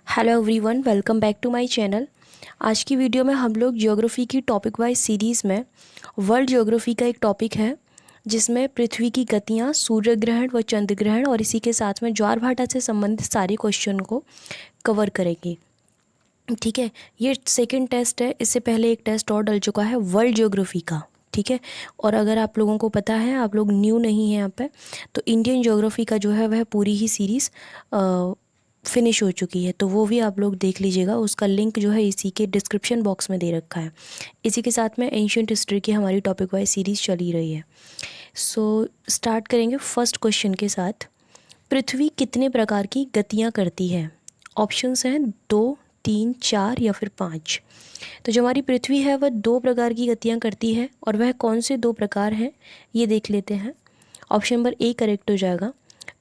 Hello everyone, welcome back to my channel. आज की video में हम लोग ज्योग्राफी की टॉपिक वाइज सीरीज़ में वर्ल्ड ज्योग्राफी का एक टॉपिक है जिसमें पृथ्वी की गतियाँ, सूर्य ग्रहण व चंद्र ग्रहण और इसी के साथ में ज्वार भाटा से संबंधित सारे क्वेश्चन को कवर करेंगे। ठीक है, ये सेकंड टेस्ट है। इससे पहले एक टेस्ट और डल चुका है वर्ल्ड ज्योग्राफी का। ठीक है, और अगर आप लोगों को पता है, आप लोग न्यू नहीं हैं यहाँ पे, तो इंडियन ज्योग्राफी का जो है वह पूरी ही सीरीज़ फिनिश हो चुकी है, तो वो भी आप लोग देख लीजिएगा। उसका लिंक जो है इसी के डिस्क्रिप्शन बॉक्स में दे रखा है। इसी के साथ में एंशियंट हिस्ट्री की हमारी टॉपिक वाइज सीरीज़ चली रही है। सो स्टार्ट करेंगे फर्स्ट क्वेश्चन के साथ। पृथ्वी कितने प्रकार की गतियाँ करती है? ऑप्शंस हैं 2, 3, 4 या फिर 5। तो जो हमारी पृथ्वी है वह 2 प्रकार की गतियाँ करती है, और वह कौन से 2 प्रकार हैं ये देख लेते हैं। ऑप्शन नंबर ए करेक्ट हो जाएगा।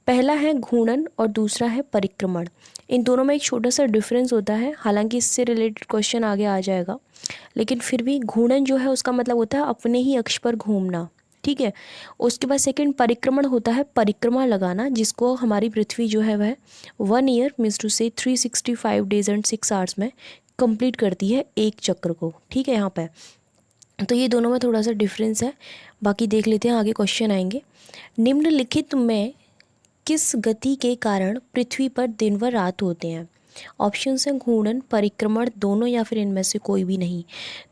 पहला है घूर्णन और दूसरा है परिक्रमण। इन दोनों में एक छोटा सा डिफरेंस होता है, हालांकि इससे रिलेटेड क्वेश्चन आगे आ जाएगा, लेकिन फिर भी घूर्णन जो है उसका मतलब होता है अपने ही अक्ष पर घूमना। ठीक है, उसके बाद सेकंड परिक्रमण होता है परिक्रमा लगाना, जिसको हमारी पृथ्वी जो है वह 1 ईयर मीन्स टू से 365 डेज एंड 6 आवर्स में कंप्लीट करती है एक चक्र को। ठीक है, यहाँ पे तो ये दोनों में थोड़ा सा डिफरेंस है। बाकी देख लेते हैं, आगे क्वेश्चन आएंगे। निम्नलिखित में किस गति के कारण पृथ्वी पर दिन व रात होते हैं? ऑप्शन हैं घूर्णन, परिक्रमण, दोनों या फिर इनमें से कोई भी नहीं।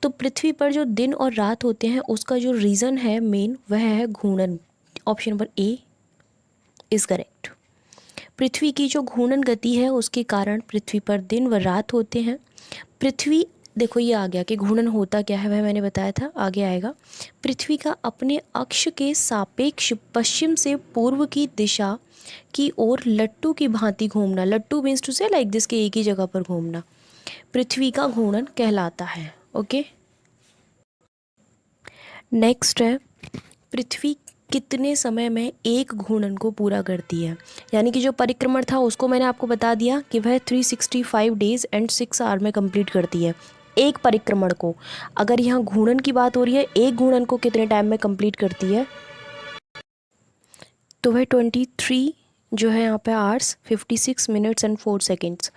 तो पृथ्वी पर जो दिन और रात होते हैं उसका जो रीज़न है मेन वह है घूर्णन। Option number A is correct. पृथ्वी की जो घूर्णन गति है उसके कारण पृथ्वी पर दिन व रात होते हैं। पृथ्वी, देखो ये आ गया कि घूर्णन होता क्या है, वह मैंने बताया था, आगे आएगा। पृथ्वी का अपने अक्ष के सापेक्ष पश्चिम से पूर्व की दिशा की ओर लट्टू की भांति घूमना, लट्टू मीन्स टू से लाइक दिस, के एक ही जगह पर घूमना पृथ्वी का घूर्णन कहलाता है। ओके, नेक्स्ट है पृथ्वी कितने समय में एक घूर्णन को पूरा करती है? यानी कि जो परिक्रमण था उसको मैंने आपको बता दिया कि वह 365 डेज एंड 6 आवर में कंप्लीट करती है एक परिक्रमण को। अगर यहाँ घूर्णन की बात हो रही है, एक घूर्णन को कितने टाइम में कंप्लीट करती है? तो वह 23 जो है यहाँ पे आवर्स 56 मिनट्स एंड 4 सेकेंड्स,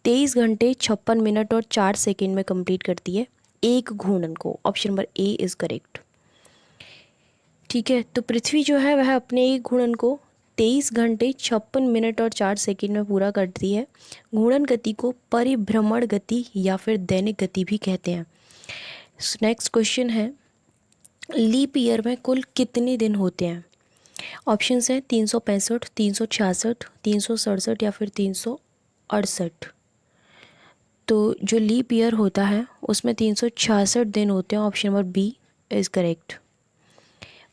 23 घंटे 56 मिनट और 4 सेकेंड में कंप्लीट करती है एक घूर्णन को। Option number A is correct. ठीक है, तो पृथ्वी जो है वह अपने एक घूर्णन को 23 घंटे 56 मिनट और 4 सेकेंड में पूरा करती है। घूर्णन गति को परिभ्रमण गति या फिर दैनिक गति भी कहते हैं। नेक्स्ट क्वेश्चन है, लीप ईयर में कुल कितने दिन होते हैं? ऑप्शंस हैं 365, 366, 367 या फिर 368। तो जो लीप ईयर होता है उसमें 366 दिन होते हैं। Option number B is correct.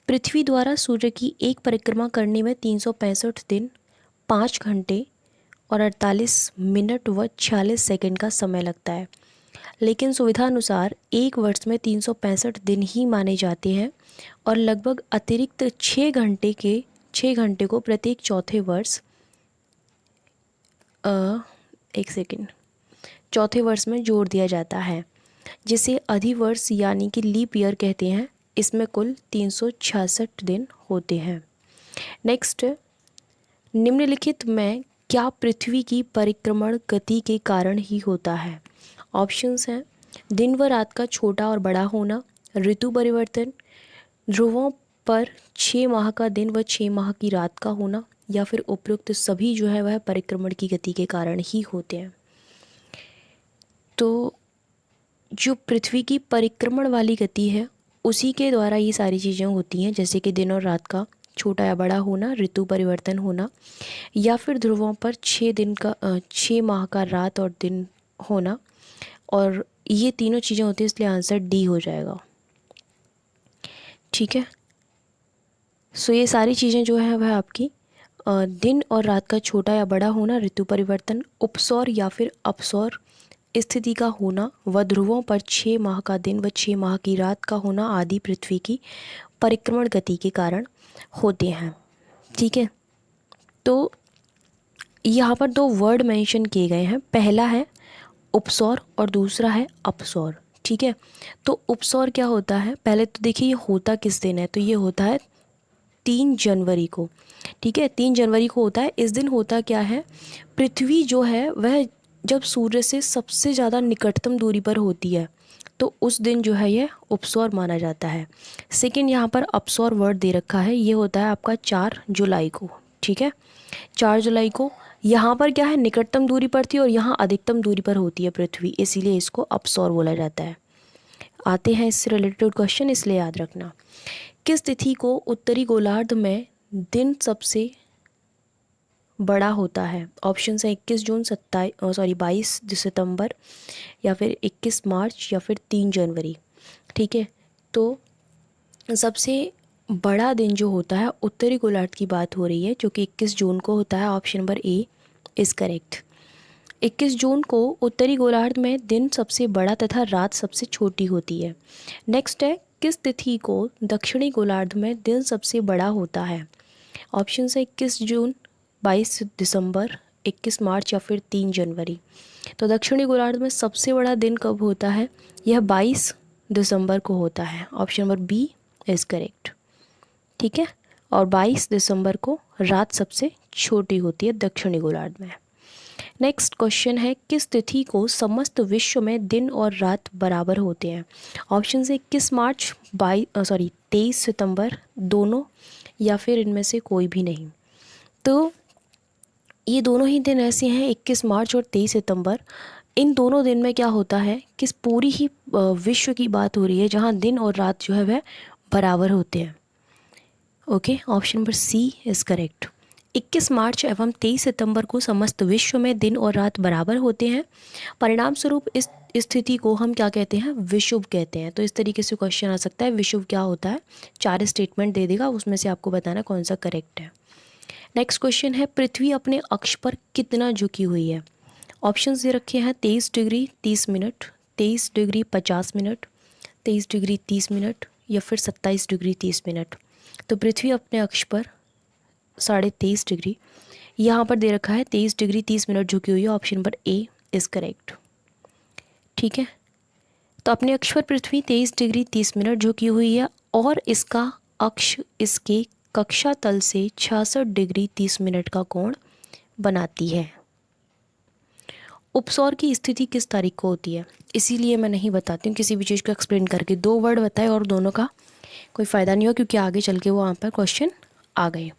पृथ्वी द्वारा सूर्य की एक परिक्रमा करने में 365 दिन, 5 घंटे और 48 मिनट व 46 सेकंड का समय लगता है, लेकिन सुविधा अनुसार एक वर्ष में 365 दिन ही माने जाते हैं और लगभग अतिरिक्त 6 घंटे को प्रत्येक चौथे वर्ष एक सेकंड चौथे वर्ष में जोड़ दिया जाता है, जिसे अधिवर्ष यानी कि लीप ईयर कहते हैं। इसमें कुल 366 दिन होते हैं। नेक्स्ट, निम्नलिखित में क्या पृथ्वी की परिक्रमण गति के कारण ही होता है? ऑप्शंस हैं दिन व रात का छोटा और बड़ा होना, ऋतु परिवर्तन, ध्रुवों पर 6 माह का दिन व 6 माह की रात का होना, या फिर उपयुक्त सभी जो है वह परिक्रमण की गति के कारण ही होते हैं। तो जो पृथ्वी की परिक्रमण वाली गति है उसी के द्वारा ये सारी चीज़ें होती हैं, जैसे कि दिन और रात का छोटा या बड़ा होना, ऋतु परिवर्तन होना, या फिर ध्रुवों पर 6 माह का रात और दिन होना। और ये तीनों चीज़ें होती हैं, इसलिए आंसर डी हो जाएगा। ठीक है, सो ये सारी चीज़ें जो है वह आपकी दिन और रात का छोटा या बड़ा होना, ऋतु परिवर्तन, उपसौर या फिर अपसौर स्थिति का होना व ध्रुवों पर 6 माह का दिन व 6 माह की रात का होना आदि पृथ्वी की परिक्रमण गति के कारण होते हैं। ठीक है, तो यहाँ पर 2 वर्ड मेंशन किए गए हैं, पहला है उपसौर और दूसरा है अपसौर। ठीक है, तो उपसौर क्या होता है? पहले तो देखिए ये होता किस दिन है, तो ये होता है 3 जनवरी को। ठीक है, 3 जनवरी को होता है। इस दिन होता क्या है, पृथ्वी जो है वह जब सूर्य से सबसे ज़्यादा निकटतम दूरी पर होती है तो उस दिन जो है ये उपसौर माना जाता है। सेकंड, यहाँ पर अपसौर वर्ड दे रखा है, ये होता है आपका 4 जुलाई को। ठीक है, 4 जुलाई को। यहाँ पर क्या है, निकटतम दूरी पर थी और यहाँ अधिकतम दूरी पर होती है पृथ्वी, इसीलिए इसको अपसौर बोला जाता है। आते हैं इससे रिलेटेड क्वेश्चन, इसलिए याद रखना। किस तिथि को उत्तरी गोलार्ध में दिन सबसे बड़ा होता है? ऑप्शन है 21 जून, 22 सितंबर, या फिर 21 मार्च, या फिर 3 जनवरी। ठीक है, तो सबसे बड़ा दिन जो होता है उत्तरी गोलार्ध की बात हो रही है, जो कि 21 जून को होता है। Option number A is correct. 21 जून को उत्तरी गोलार्ध में दिन सबसे बड़ा तथा रात सबसे छोटी होती है। नेक्स्ट है, किस तिथि को दक्षिणी गोलार्ध में दिन सबसे बड़ा होता है? ऑप्शन है 21 जून, 22 दिसंबर, 21 मार्च, या फिर 3 जनवरी। तो दक्षिणी गोलार्ध में सबसे बड़ा दिन कब होता है? यह 22 दिसंबर को होता है। Option number B is correct. ठीक है, और 22 दिसंबर को रात सबसे छोटी होती है दक्षिणी गोलार्ध में। नेक्स्ट क्वेश्चन है, किस तिथि को समस्त विश्व में दिन और रात बराबर होते हैं? ऑप्शन है 21 मार्च, 23 सितंबर, दोनों, या फिर इनमें से कोई भी नहीं। तो ये दोनों ही दिन ऐसे हैं, 21 मार्च और 23 सितंबर। इन दोनों दिन में क्या होता है कि पूरी ही विश्व की बात हो रही है जहाँ दिन और रात जो है वह बराबर होते हैं। Okay, option number C is correct. 21 मार्च एवं 23 सितंबर को समस्त विश्व में दिन और रात बराबर होते हैं। परिणाम स्वरूप इस स्थिति को हम क्या कहते हैं? विषुव कहते हैं। तो इस तरीके से क्वेश्चन आ सकता है, विषुव क्या होता है? 4 स्टेटमेंट दे देगा, उसमें से आपको बताना कौन सा करेक्ट है। नेक्स्ट क्वेश्चन है, पृथ्वी अपने अक्ष पर कितना झुकी हुई है? ऑप्शन दे रखे हैं 23 degree 30 minute, 23 degree 50 minute, 23 degree 30 minute, या फिर 27 डिग्री 30 मिनट। तो पृथ्वी अपने अक्ष पर 23.5 डिग्री, यहाँ पर दे रखा है 23 डिग्री 30 मिनट झुकी हुई है। Option number A is correct. ठीक है, तो अपने अक्ष पर पृथ्वी 23 डिग्री 30 मिनट झुकी हुई है और इसका अक्ष इसके कक्षा तल से 66 डिग्री 30 मिनट का कोण बनाती है। उपसौर की स्थिति किस तारीख को होती है? इसीलिए मैं नहीं बताती हूँ किसी भी चीज़ को एक्सप्लेन करके, 2 वर्ड बताए और दोनों का कोई फ़ायदा नहीं हुआ, क्योंकि आगे चल के वो वहाँ पर क्वेश्चन आ गए।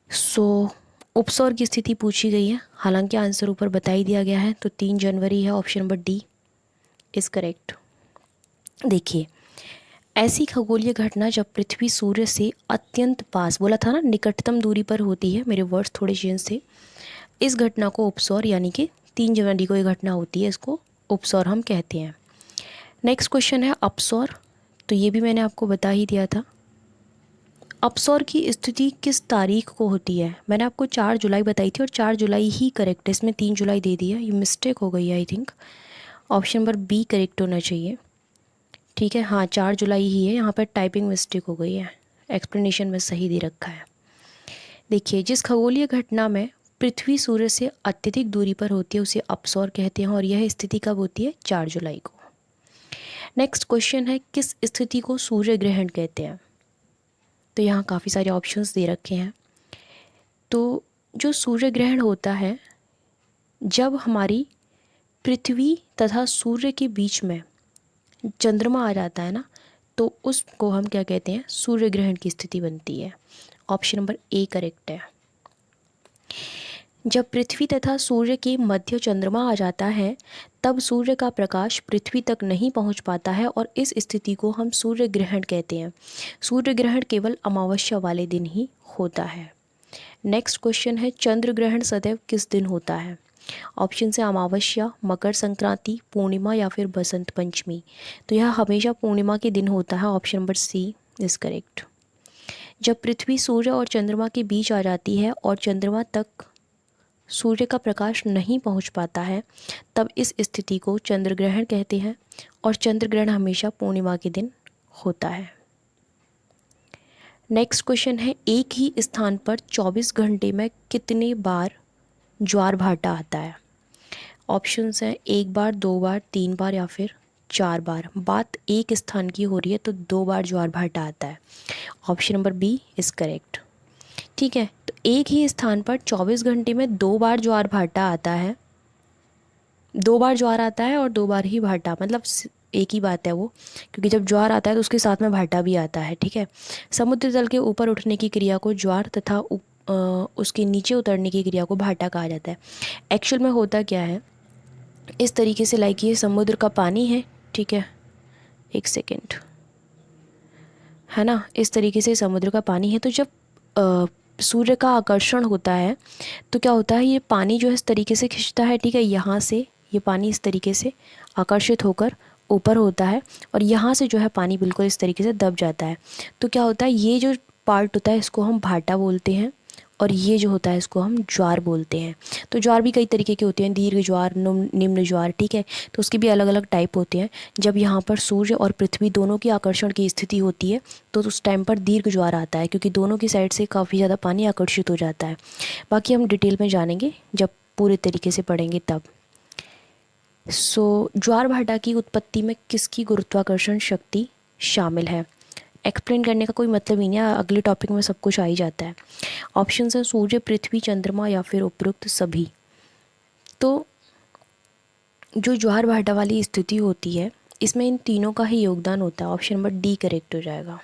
सो उपसौर की स्थिति पूछी गई है, हालांकि आंसर ऊपर बता ही दिया गया है, तो 3 जनवरी है। Option number D is correct. देखिए, ऐसी खगोलीय घटना जब पृथ्वी सूर्य से अत्यंत पास, बोला था ना निकटतम दूरी पर होती है, मेरे वर्ड्स थोड़े चेंज थे। इस घटना को उपसौर, यानी कि 3 जनवरी को ये घटना होती है, इसको उपसौर हम कहते हैं। नेक्स्ट क्वेश्चन है अपसौर, तो ये भी मैंने आपको बता ही दिया था। अपसौर की स्थिति किस तारीख को होती है? मैंने आपको 4 जुलाई बताई थी और 4 जुलाई ही करेक्ट है, इसमें 3 जुलाई दे दिया, ये मिस्टेक हो गई है I think. Option number B correct होना चाहिए। ठीक है, हाँ 4 जुलाई ही है, यहाँ पर टाइपिंग मिस्टेक हो गई है, एक्सप्लेनेशन में सही दे रखा है। देखिए, जिस खगोलीय घटना में पृथ्वी सूर्य से अत्यधिक दूरी पर होती है उसे अपसौर कहते हैं, और यह स्थिति कब होती है? 4 जुलाई को। नेक्स्ट क्वेश्चन है, किस स्थिति को सूर्य ग्रहण कहते हैं? तो यहाँ काफ़ी सारे ऑप्शंस दे रखे हैं। तो जो सूर्य ग्रहण होता है, जब हमारी पृथ्वी तथा सूर्य के बीच में चंद्रमा आ जाता है ना, तो उसको हम क्या कहते हैं? सूर्य ग्रहण की स्थिति बनती है। ऑप्शन नंबर ए करेक्ट है। जब पृथ्वी तथा सूर्य के मध्य चंद्रमा आ जाता है तब सूर्य का प्रकाश पृथ्वी तक नहीं पहुंच पाता है और इस स्थिति को हम सूर्य ग्रहण कहते हैं। सूर्य ग्रहण केवल अमावस्या वाले दिन ही होता है। नेक्स्ट क्वेश्चन है, चंद्र ग्रहण सदैव किस दिन होता है? ऑप्शन है अमावस्या, मकर संक्रांति, पूर्णिमा, या फिर बसंत पंचमी। तो यह हमेशा पूर्णिमा के दिन होता है। Option number C is correct. जब पृथ्वी सूर्य और चंद्रमा के बीच आ जाती है और चंद्रमा तक सूर्य का प्रकाश नहीं पहुंच पाता है तब इस स्थिति को चंद्र ग्रहण कहते हैं, और चंद्र ग्रहण हमेशा पूर्णिमा के दिन होता है। नेक्स्ट क्वेश्चन है, एक ही स्थान पर 24 घंटे में कितने बार ज्वार भाटा आता है? ऑप्शंस हैं 1 बार, 2 बार, 3 बार, या फिर 4 बार। बात एक स्थान की हो रही है तो 2 बार ज्वार भाटा आता है। Option number B is correct. ठीक है, तो एक ही स्थान पर 24 घंटे में 2 बार ज्वार भाटा आता है, 2 बार ज्वार आता है और 2 बार ही भाटा, मतलब एक ही बात है वो, क्योंकि जब ज्वार आता है तो उसके साथ में भाटा भी आता है। ठीक है। समुद्र तल के ऊपर उठने की क्रिया को ज्वार तथा उसके नीचे उतरने की क्रिया को भाटा कहा जाता है। एक्चुअल में होता क्या है, इस तरीके से, लाइक ये समुद्र का पानी है, ठीक है, एक सेकेंड, है ना, इस तरीके से समुद्र का पानी है। तो जब सूर्य का आकर्षण होता है तो क्या होता है, ये पानी जो है इस तरीके से खिंचता है, ठीक है, यहाँ से ये पानी इस तरीके से आकर्षित होकर ऊपर होता है और यहाँ से जो है पानी बिल्कुल इस तरीके से दब जाता है। तो क्या होता है, ये जो पार्ट होता है इसको हम भाटा बोलते हैं और ये जो होता है इसको हम ज्वार बोलते हैं। तो ज्वार भी कई तरीके के होते हैं, दीर्घ ज्वार, निम्न ज्वार, ठीक है, तो उसके भी अलग अलग टाइप होते हैं। जब यहाँ पर सूर्य और पृथ्वी दोनों की आकर्षण की स्थिति होती है तो उस टाइम पर दीर्घ ज्वार आता है, क्योंकि दोनों की साइड से काफ़ी ज़्यादा पानी आकर्षित हो जाता है। बाकी हम डिटेल में जानेंगे जब पूरे तरीके से पढ़ेंगे तब। ज्वार भाटा की उत्पत्ति में किसकी गुरुत्वाकर्षण शक्ति शामिल है? एक्सप्लेन करने का कोई मतलब ही नहीं है, अगले टॉपिक में सब कुछ आ ही जाता है। ऑप्शन है सूर्य, पृथ्वी, चंद्रमा या फिर उपरोक्त सभी। तो जो ज्वार भाटा वाली स्थिति होती है इसमें इन तीनों का ही योगदान होता है। ऑप्शन नंबर डी करेक्ट हो जाएगा।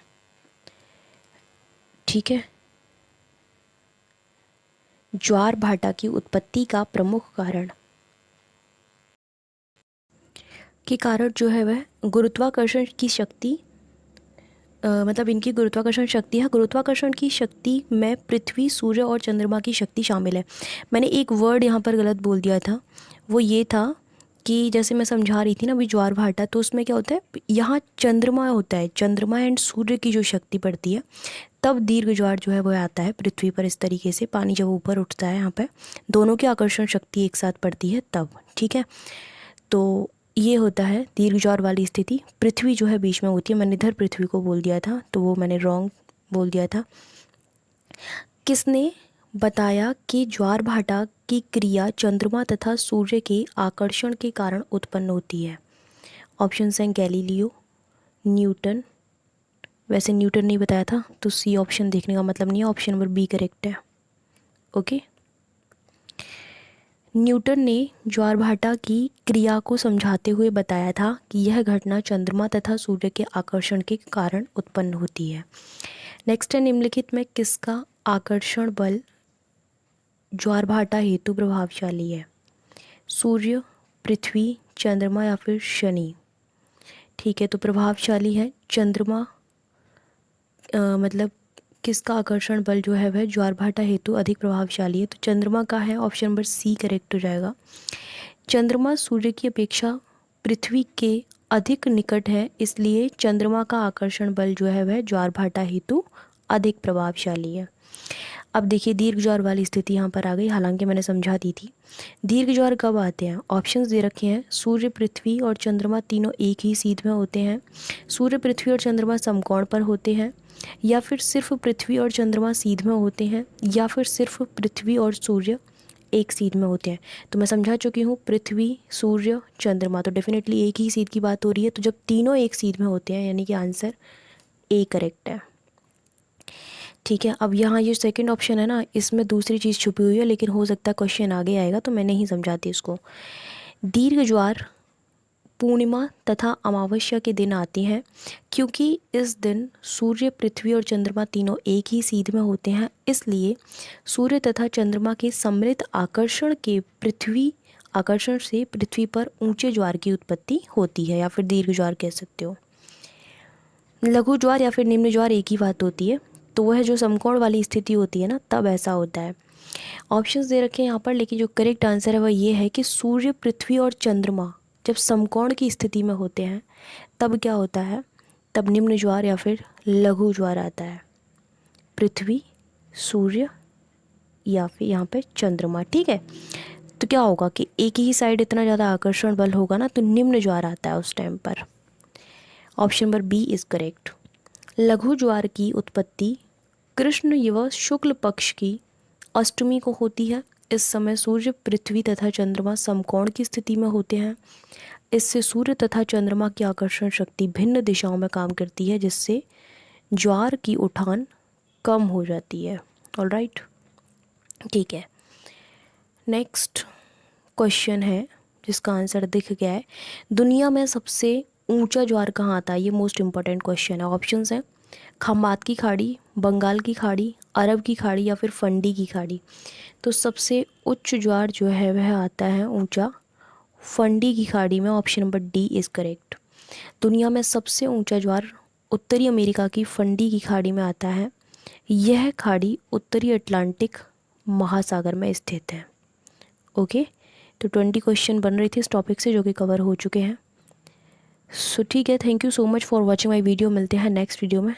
ठीक है। ज्वार भाटा की उत्पत्ति का प्रमुख कारण जो है वह गुरुत्वाकर्षण की शक्ति, मतलब इनकी गुरुत्वाकर्षण शक्ति है। गुरुत्वाकर्षण की शक्ति में पृथ्वी, सूर्य और चंद्रमा की शक्ति शामिल है। मैंने एक वर्ड यहाँ पर गलत बोल दिया था, वो ये था कि जैसे मैं समझा रही थी ना अभी ज्वार भाटा, तो उसमें क्या होता है, यहाँ चंद्रमा होता है, चंद्रमा एंड सूर्य की जो शक्ति पड़ती है तब दीर्घ ज्वार जो है वो आता है पृथ्वी पर। इस तरीके से पानी जब ऊपर उठता है यहाँ पे दोनों की आकर्षण शक्ति एक साथ पड़ती है तब। ठीक है, तो ये होता है दीर्घ ज्वार वाली स्थिति। पृथ्वी जो है बीच में होती है, मैंने इधर पृथ्वी को बोल दिया था तो वो मैंने रॉन्ग बोल दिया था। किसने बताया कि ज्वार भाटा की क्रिया चंद्रमा तथा सूर्य के आकर्षण के कारण उत्पन्न होती है? ऑप्शन हैं गैलीलियो, न्यूटन, वैसे न्यूटन नहीं बताया था तो सी ऑप्शन देखने का मतलब नहीं है, ऑप्शन नंबर बी करेक्ट है। ओके, न्यूटन ने ज्वार भाटा की क्रिया को समझाते हुए बताया था कि यह घटना चंद्रमा तथा सूर्य के आकर्षण के कारण उत्पन्न होती है। नेक्स्ट है, निम्नलिखित में किसका आकर्षण बल ज्वार भाटा हेतु प्रभावशाली है? सूर्य, पृथ्वी, चंद्रमा या फिर शनि? ठीक है, तो प्रभावशाली है चंद्रमा, मतलब किसका आकर्षण बल जो है वह ज्वार भाटा हेतु अधिक प्रभावशाली है? तो चंद्रमा का है, ऑप्शन नंबर सी करेक्ट हो जाएगा। चंद्रमा सूर्य की अपेक्षा पृथ्वी के अधिक निकट है, इसलिए चंद्रमा का आकर्षण बल जो है वह ज्वार भाटा हेतु अधिक प्रभावशाली है। अब देखिए दीर्घ ज्वार वाली स्थिति यहाँ पर आ गई, हालांकि मैंने समझा दी थी। दीर्घ ज्वार कब आते हैं? ऑप्शंस दे रखे हैं, सूर्य, पृथ्वी और चंद्रमा तीनों एक ही सीध में होते हैं, सूर्य, पृथ्वी और चंद्रमा समकोण पर होते हैं, या फिर सिर्फ पृथ्वी और चंद्रमा सीध में होते हैं, या फिर सिर्फ पृथ्वी और सूर्य एक सीध में होते हैं। तो मैं समझा चुकी हूँ, पृथ्वी, सूर्य, चंद्रमा, तो डेफिनेटली एक ही सीध की बात हो रही है। तो जब तीनों एक सीध में होते हैं यानी कि आंसर ए करेक्ट है। ठीक है, अब यहाँ ये सेकंड ऑप्शन है ना, इसमें दूसरी चीज़ छुपी हुई है, लेकिन हो सकता है क्वेश्चन आगे आएगा तो मैं नहीं समझाती इसको। दीर्घ ज्वार पूर्णिमा तथा अमावस्या के दिन आती हैं, क्योंकि इस दिन सूर्य, पृथ्वी और चंद्रमा तीनों एक ही सीध में होते हैं, इसलिए सूर्य तथा चंद्रमा के सम्मिलित आकर्षण से पृथ्वी पर ऊंचे ज्वार की उत्पत्ति होती है, या फिर दीर्घ ज्वार कह सकते हो। लघु ज्वार या फिर निम्न ज्वार एक ही बात होती है, तो वह जो समकोण वाली स्थिति होती है ना तब ऐसा होता है। ऑप्शंस दे रखे हैं यहाँ पर, लेकिन जो करेक्ट आंसर है वह ये है कि सूर्य, पृथ्वी और चंद्रमा जब समकोण की स्थिति में होते हैं तब क्या होता है, तब निम्न ज्वार या फिर लघु ज्वार आता है। पृथ्वी, सूर्य या फिर यहाँ पे चंद्रमा। ठीक है, तो क्या होगा कि एक ही साइड इतना ज़्यादा आकर्षण बल होगा ना तो निम्न ज्वार आता है उस टाइम पर। Option number B is correct. लघु ज्वार की उत्पत्ति कृष्ण व शुक्ल पक्ष की अष्टमी को होती है। इस समय सूर्य, पृथ्वी तथा चंद्रमा समकोण की स्थिति में होते हैं। इससे सूर्य तथा चंद्रमा की आकर्षण शक्ति भिन्न दिशाओं में काम करती है, जिससे ज्वार की उठान कम हो जाती है। ऑलराइट, ठीक है। नेक्स्ट क्वेश्चन है, इसका आंसर दिख गया है। दुनिया में सबसे ऊंचा ज्वार कहाँ आता है, ये मोस्ट इम्पॉर्टेंट क्वेश्चन है। ऑप्शंस हैं खम्बात की खाड़ी, बंगाल की खाड़ी, अरब की खाड़ी या फिर फंडी की खाड़ी। तो सबसे उच्च ज्वार जो है वह आता है ऊंचा फंडी की खाड़ी में। Option number D is correct. दुनिया में सबसे ऊंचा ज्वार उत्तरी अमेरिका की फंडी की खाड़ी में आता है। यह खाड़ी उत्तरी अटलांटिक महासागर में स्थित है। ओके, तो 20 क्वेश्चन बन रही थी इस टॉपिक से जो कि कवर हो चुके हैं। सो ठीक है, thank you so much for watching my video. मिलते हैं नेक्स्ट वीडियो में।